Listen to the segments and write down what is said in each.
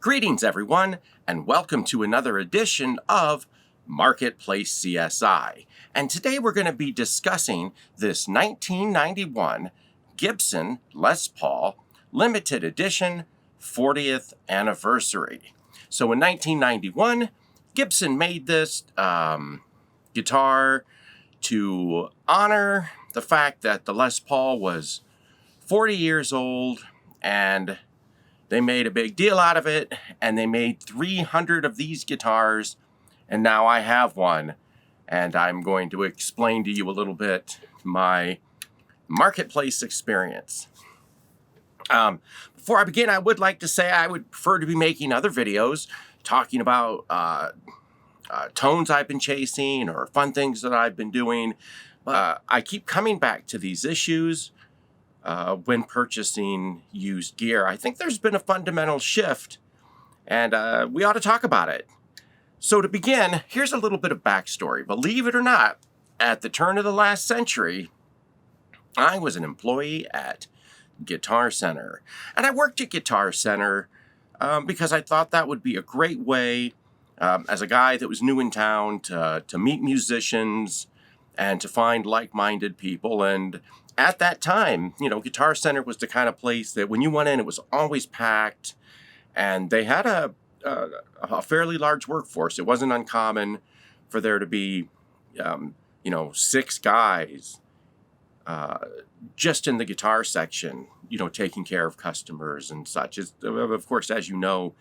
Greetings, everyone, and welcome to another edition of Marketplace CSI. And today we're going to be discussing this 1991 Gibson Les Paul limited edition 40th anniversary. So in 1991, Gibson made this guitar to honor the fact that the Les Paul was 40 years old, and they made a big deal out of it, and they made 300 of these guitars, and now I have one, and I'm going to explain to you a little bit my Marketplace experience. Before I begin, I would like to say I would prefer to be making other videos talking about tones I've been chasing or fun things that I've been doing. I keep coming back to these issues when purchasing used gear. I think there's been a fundamental shift, and we ought to talk about it. So to begin, here's a little bit of backstory. Believe it or not, at the turn of the last century, I was an employee at Guitar Center. And I worked at Guitar Center because I thought that would be a great way, as a guy that was new in town, to meet musicians and to find like-minded people. And at that time, Guitar Center was the kind of place that when you went in, it was always packed, and they had a fairly large workforce. It wasn't uncommon for there to be, 6 guys just in the guitar section, taking care of customers and such. Of course, as you know,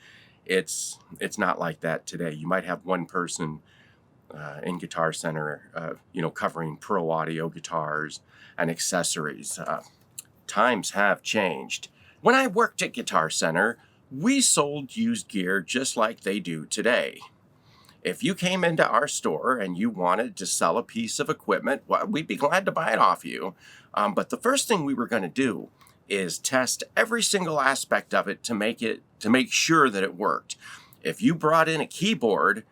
it's not like that today. You might have one person in Guitar Center, covering pro audio guitars and accessories. Times have changed. When I worked at Guitar Center, we sold used gear just like they do today. If you came into our store and you wanted to sell a piece of equipment, well, we'd be glad to buy it off you. But the first thing we were going to do is test every single aspect of it to make sure that it worked. If you brought in a keyboard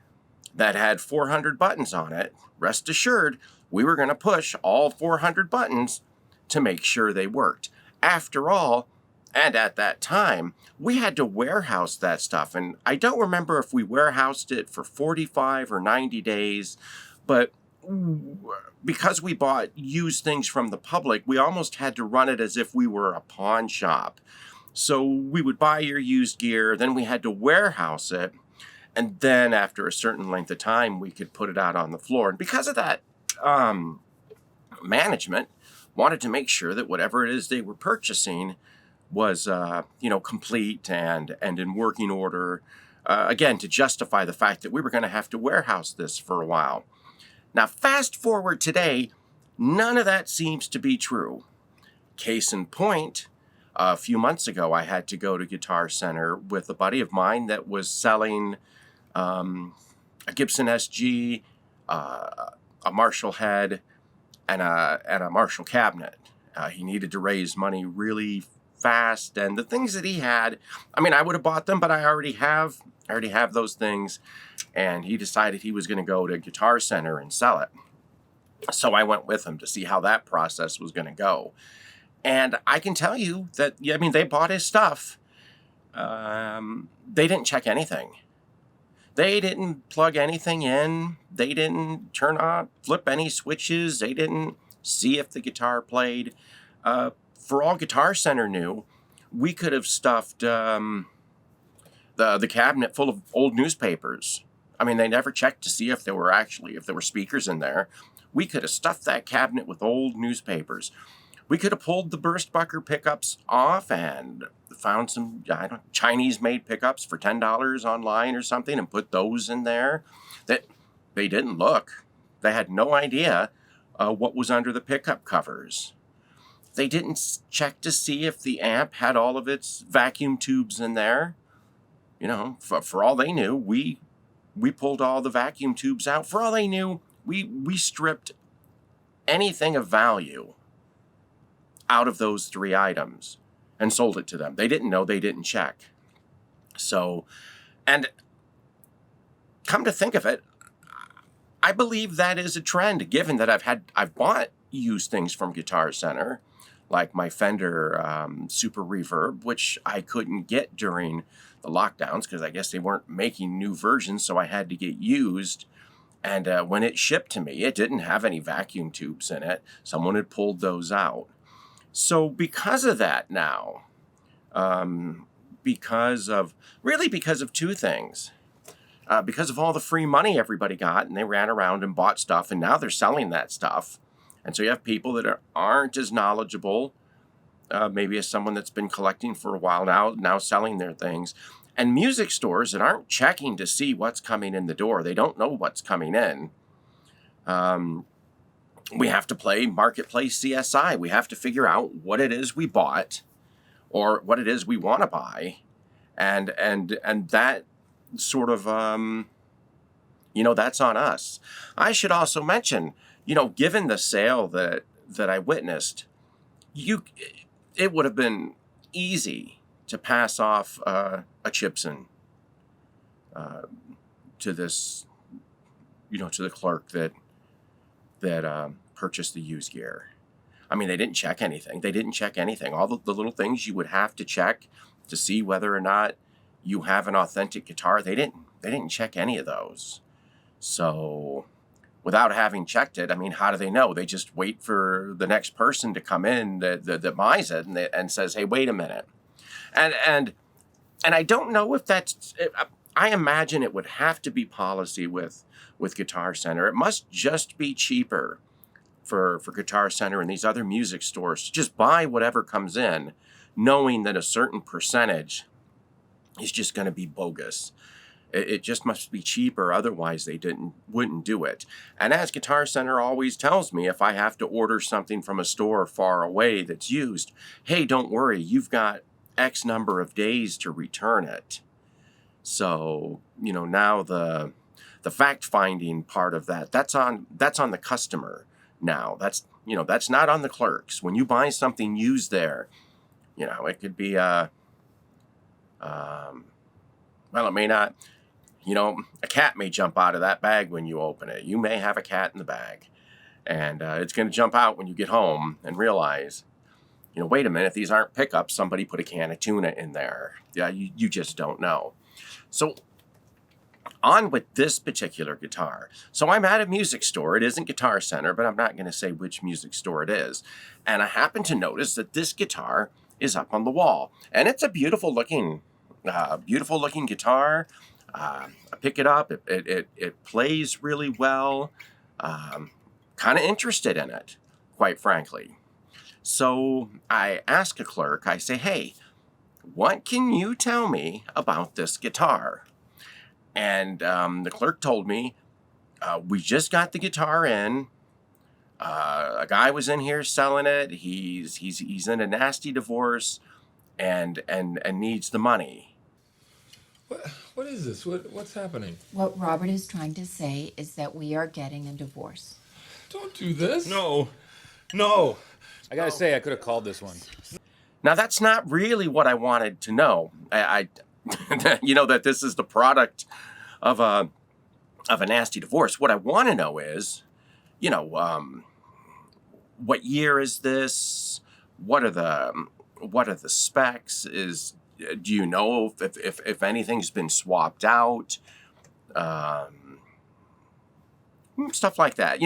that had 400 buttons on it, rest assured, we were going to push all 400 buttons to make sure they worked. After all, and at that time, we had to warehouse that stuff. And I don't remember if we warehoused it for 45 or 90 days, but because we bought used things from the public, we almost had to run it as if we were a pawn shop. So we would buy your used gear, then we had to warehouse it, and then after a certain length of time, we could put it out on the floor. And because of that, management wanted to make sure that whatever it is they were purchasing was, complete and in working order, again, to justify the fact that we were going to have to warehouse this for a while. Now, fast forward today, none of that seems to be true. Case in point, a few months ago, I had to go to Guitar Center with a buddy of mine that was selling a Gibson SG, a Marshall head, and a Marshall cabinet. He needed to raise money really fast, and the things that he had, I would have bought them, but I already have those things, and he decided he was going to go to Guitar Center and sell it. So I went with him to see how that process was going to go. And I can tell you that, they bought his stuff. They didn't check anything. They didn't plug anything in. They didn't flip any switches. They didn't see if the guitar played. For all Guitar Center knew, we could have stuffed the cabinet full of old newspapers. They never checked to see if there were speakers in there. We could have stuffed that cabinet with old newspapers. We could have pulled the burst bucker pickups off and found some Chinese-made pickups for $10 online or something and put those in there. That they didn't look. They had no idea what was under the pickup covers. They didn't check to see if the amp had all of its vacuum tubes in there. For all they knew, we pulled all the vacuum tubes out. For all they knew, we stripped anything of value out of those 3 items and sold it to them. They didn't know, they didn't check. So, and come to think of it, I believe that is a trend, given that I've bought used things from Guitar Center. like my Fender Super Reverb, which I couldn't get during the lockdowns because I guess they weren't making new versions, so I had to get used. And when it shipped to me, it didn't have any vacuum tubes in it. Someone had pulled those out. So because of that now, because of two things. Because of all the free money everybody got, and they ran around and bought stuff, and now they're selling that stuff. And so you have people that aren't as knowledgeable, maybe as someone that's been collecting for a while now selling their things. And music stores that aren't checking to see what's coming in the door. They don't know what's coming in. We have to play Marketplace CSI. We have to figure out what it is we bought or what it is we want to buy. And that sort of, that's on us. I should also mention, given the sale that I witnessed, it would have been easy to pass off a Gibson to this, to the clerk that purchased the used gear. I mean, they didn't check anything. All the little things you would have to check to see whether or not you have an authentic guitar, they didn't check any of those. So without having checked it, I mean, how do they know? They just wait for the next person to come in that buys it and says, hey, wait a minute. And I don't know if that's, I imagine it would have to be policy with Guitar Center. It must just be cheaper for Guitar Center and these other music stores to just buy whatever comes in, knowing that a certain percentage is just going to be bogus. It just must be cheaper, otherwise they wouldn't do it. And as Guitar Center always tells me, if I have to order something from a store far away that's used, hey, don't worry, you've got X number of days to return it. So, now the fact-finding part of that's on the customer now. That's not on the clerks. When you buy something used there, it could be it may not, a cat may jump out of that bag when you open it. You may have a cat in the bag, and it's going to jump out when you get home and realize, wait a minute, these aren't pickups. Somebody put a can of tuna in there. Yeah, you just don't know. So on with this particular guitar. So I'm at a music store. It isn't Guitar Center, but I'm not going to say which music store it is. And I happen to notice that this guitar is up on the wall, and it's a beautiful looking guitar. I pick it up. It plays really well. Kind of interested in it, quite frankly. So I ask a clerk. I say, "Hey, what can you tell me about this guitar?" And the clerk told me, "We just got the guitar in. A guy was in here selling it. He's in a nasty divorce, and needs the money." What is this? What's happening? What Robert is trying to say is that we are getting a divorce. Don't do this. No. I gotta say, I could have called this one. Now, that's not really what I wanted to know. I that this is the product of a nasty divorce. What I want to know is, what year is this? What are the specs? Do you know if anything's been swapped out? Stuff like that.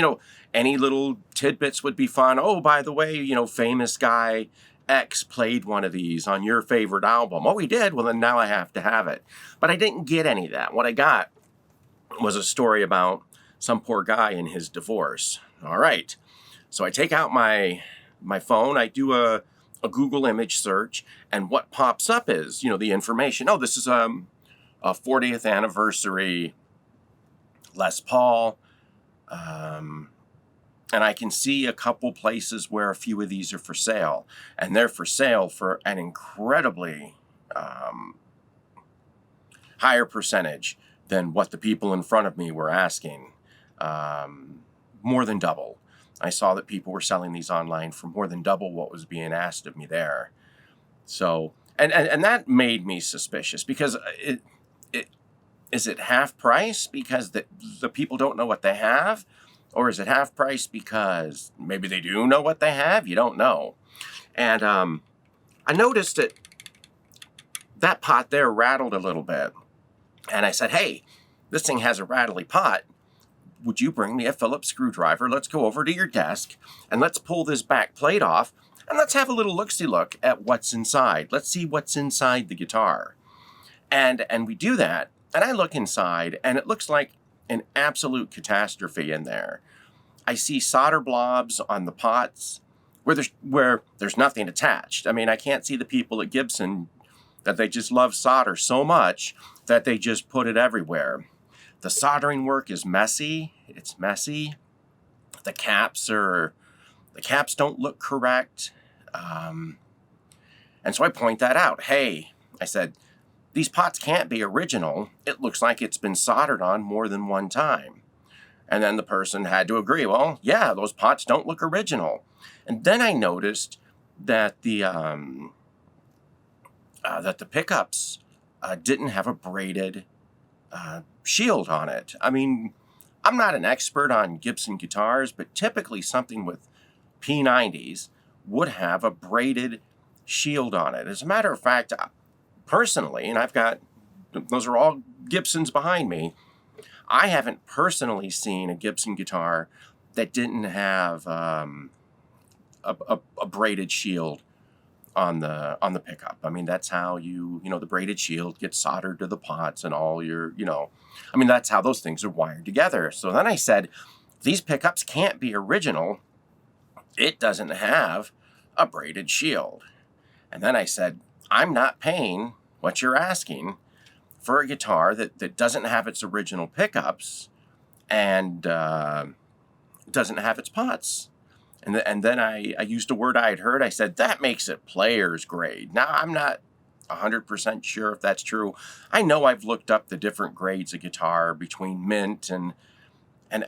Any little tidbits would be fun. Oh, by the way, famous guy X played one of these on your favorite album. Oh, he did? Well, then now I have to have it. But I didn't get any of that. What I got was a story about some poor guy in his divorce. All right. So I take out my phone. I do a Google image search, and what pops up is, the information. Oh, this is a 40th anniversary Les Paul. And I can see a couple places where a few of these are for sale, and they're for sale for an incredibly higher percentage than what the people in front of me were asking. More than double. I saw that people were selling these online for more than double what was being asked of me there. So, and that made me suspicious, because is it half price because the people don't know what they have? Or is it half price because maybe they do know what they have? You don't know. And I noticed that pot there rattled a little bit. And I said, hey, this thing has a rattly pot. Would you bring me a Phillips screwdriver? Let's go over to your desk and let's pull this back plate off and let's have a little look-see look at what's inside. Let's see what's inside the guitar. And we do that, and I look inside, and it looks like an absolute catastrophe in there. I see solder blobs on the pots where there's nothing attached. I mean, I can't see the people at Gibson that they just love solder so much that they just put it everywhere. The soldering work is messy. It's messy. The caps don't look correct. And so I point that out. Hey, I said, these pots can't be original. It looks like it's been soldered on more than one time. And then the person had to agree. Well, yeah, those pots don't look original. And then I noticed that the pickups didn't have a braided shield on it. I mean, I'm not an expert on Gibson guitars, but typically something with P90s would have a braided shield on it. As a matter of fact, personally, and those are all Gibsons behind me, I haven't personally seen a Gibson guitar that didn't have a braided shield on the pickup. I mean, that's how the braided shield gets soldered to the pots and all I mean, that's how those things are wired together. So then I said, these pickups can't be original. It doesn't have a braided shield. And then I said, I'm not paying what you're asking for a guitar that doesn't have its original pickups and doesn't have its pots. And then I used a word I had heard. I said, that makes it player's grade. Now, I'm not 100% sure if that's true. I know I've looked up the different grades of guitar between mint and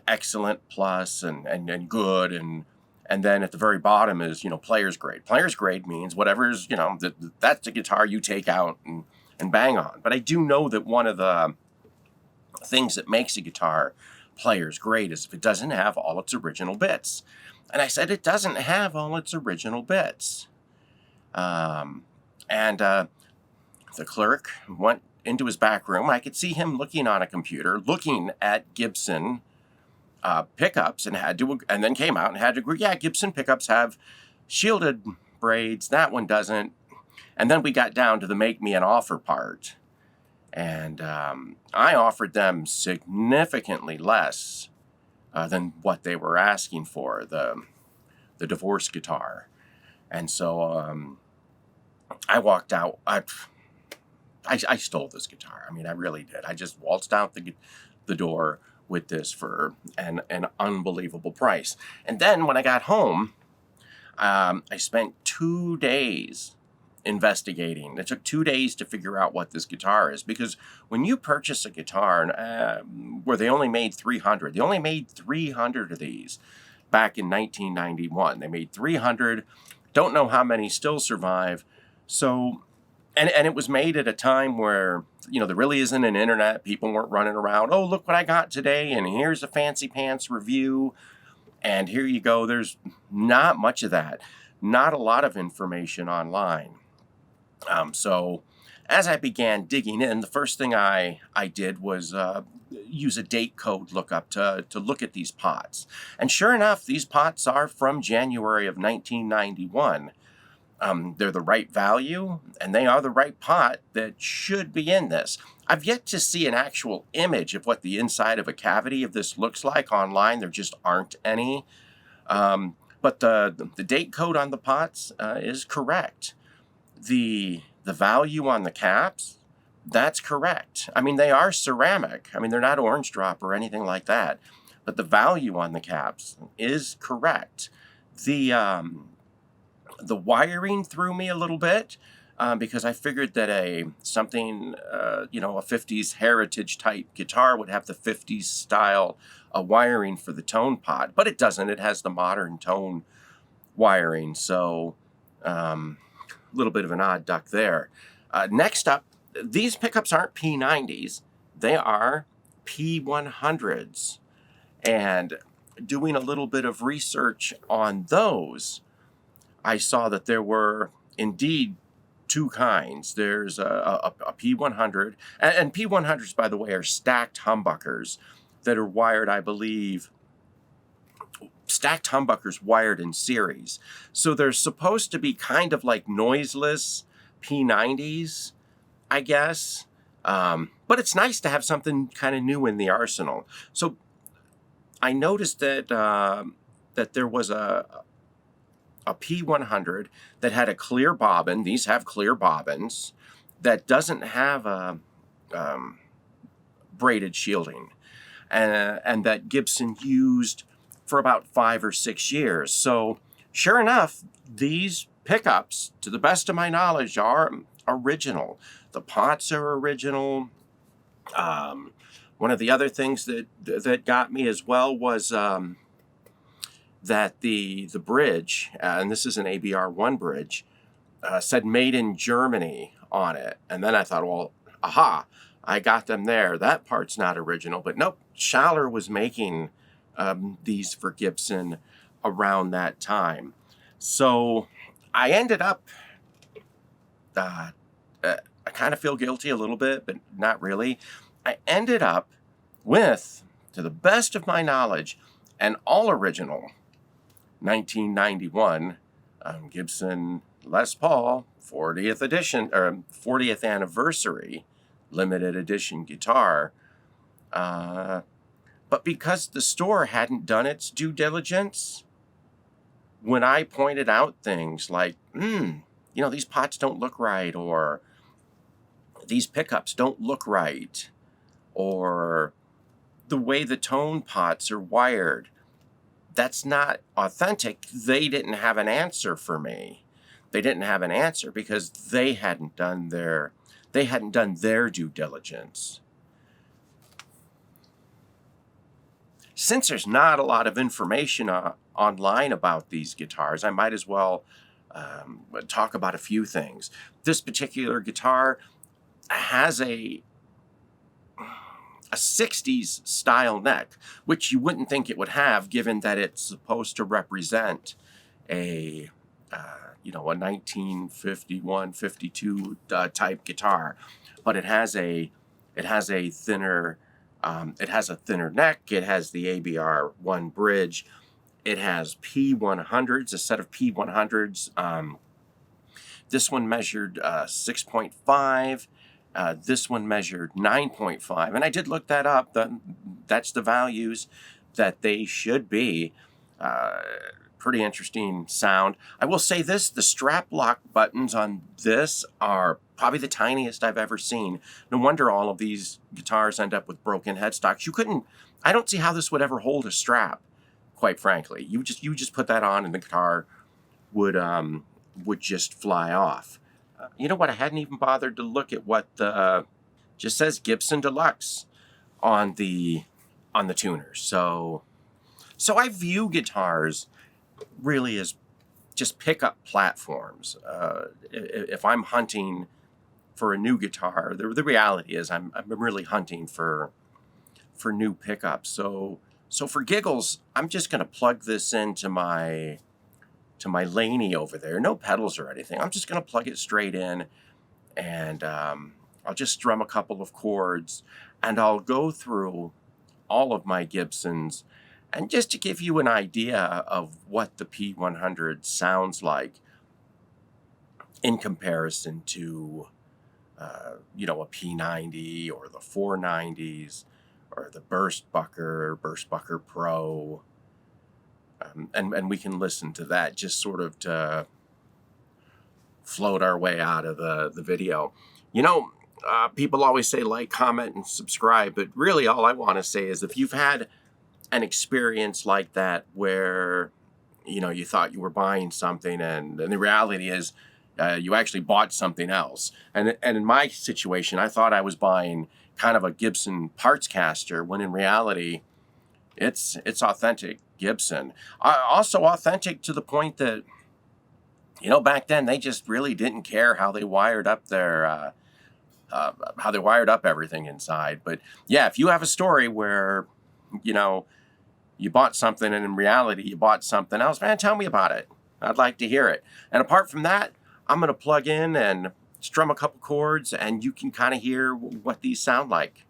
excellent plus and good and then at the very bottom is, player's grade. Player's grade means whatever's, that's the guitar you take out and bang on. But I do know that one of the things that makes a guitar player's grade is if it doesn't have all its original bits. And I said, it doesn't have all its original bits. The clerk went into his back room. I could see him looking on a computer, looking at Gibson pickups, and then came out and had to agree, yeah, Gibson pickups have shielded braids. That one doesn't. And then we got down to the make me an offer part. And I offered them significantly less than what they were asking for, the divorce guitar. And so I walked out. I stole this guitar. I mean, I really did. I just waltzed out the door with this for an unbelievable price. And then when I got home, I spent 2 days investigating. It took 2 days to figure out what this guitar is, because when you purchase a guitar where they only made 300, they only made 300 of these back in 1991. They made 300. Don't know how many still survive. So, and it was made at a time where, there really isn't an internet. People weren't running around, oh, look what I got today, and here's a fancy pants review, and here you go. There's not much of that. Not a lot of information online. So as I began digging in, the first thing I did was use a date code lookup to look at these pots. And sure enough, these pots are from January of 1991. They're the right value, and they are the right pot that should be in this. I've yet to see an actual image of what the inside of a cavity of this looks like online. There just aren't any. But the date code on the pots is correct. The value on the caps, that's correct. I mean, they are ceramic. I mean, they're not orange drop or anything like that. But the value on the caps is correct. The wiring threw me a little bit because I figured that a 50s heritage type guitar would have the 50s style wiring for the tone pot, but it doesn't. It has the modern tone wiring. So a little bit of an odd duck there. Next up, these pickups aren't P90s. They are P100s. And doing a little bit of research on those, I saw that there were indeed two kinds. There's a P100, and P100s, by the way, are stacked humbuckers that are wired, I believe, stacked humbuckers wired in series. So they're supposed to be kind of like noiseless P90s, I guess. But it's nice to have something kind of new in the arsenal. So I noticed that that there was a P100 that had a clear bobbin. These have clear bobbins that doesn't have a braided shielding, and that Gibson used for about 5 or 6 years. So sure enough, these pickups, to the best of my knowledge, are original. The pots are original. One of the other things that got me as well was that the bridge, and this is an ABR1 bridge, said made in Germany on it. And then I thought, well, aha, I got them there. That part's not original. But nope, Schaller was making these for Gibson around that time. So I ended up, I kind of feel guilty a little bit, but not really. I ended up with, to the best of my knowledge, an all-original 1991 Gibson Les Paul 40th edition, or 40th anniversary limited edition guitar. But because the store hadn't done its due diligence, when I pointed out things like, these pots don't look right, or these pickups don't look right, or the way the tone pots are wired, that's not authentic, they didn't have an answer for me. They didn't have an answer because they hadn't done their due diligence. Since there's not a lot of information online about these guitars, I might as well talk about a few things. This particular guitar has a 60s style neck, which you wouldn't think it would have, given that it's supposed to represent a 1951, 52 type guitar, but it has a thinner neck. It has the ABR1 bridge. It has P100s, a set of P100s. This one measured 6.5. This one measured 9.5. And I did look that up. That's the values that they should be. Pretty interesting sound. I will say this, the strap lock buttons on this are probably the tiniest I've ever seen. No wonder all of these guitars end up with broken headstocks. I don't see how this would ever hold a strap, quite frankly. You just put that on and the guitar would just fly off. You know what? I hadn't even bothered to look at what just says Gibson Deluxe on the tuner. So I view guitars really as just pickup platforms. If I'm hunting for a new guitar, the reality is I'm really hunting for new pickups. So for giggles, I'm just going to plug this into my Laney over there. No pedals or anything. I'm just going to plug it straight in, and I'll just strum a couple of chords, and I'll go through all of my Gibsons, and just to give you an idea of what the P100 sounds like in comparison to a P90 or the 490s or the Burstbucker Pro. And we can listen to that just sort of to float our way out of the video. People always say like, comment, and subscribe, but really all I want to say is if you've had an experience like that where, you thought you were buying something and the reality is you actually bought something else. And in my situation, I thought I was buying kind of a Gibson partscaster when in reality, it's authentic Gibson. Also authentic to the point that, back then they just really didn't care how they wired up their, everything inside. But yeah, if you have a story where, you bought something and in reality you bought something else, man, tell me about it. I'd like to hear it. And apart from that, I'm going to plug in and strum a couple chords, and you can kind of hear what these sound like.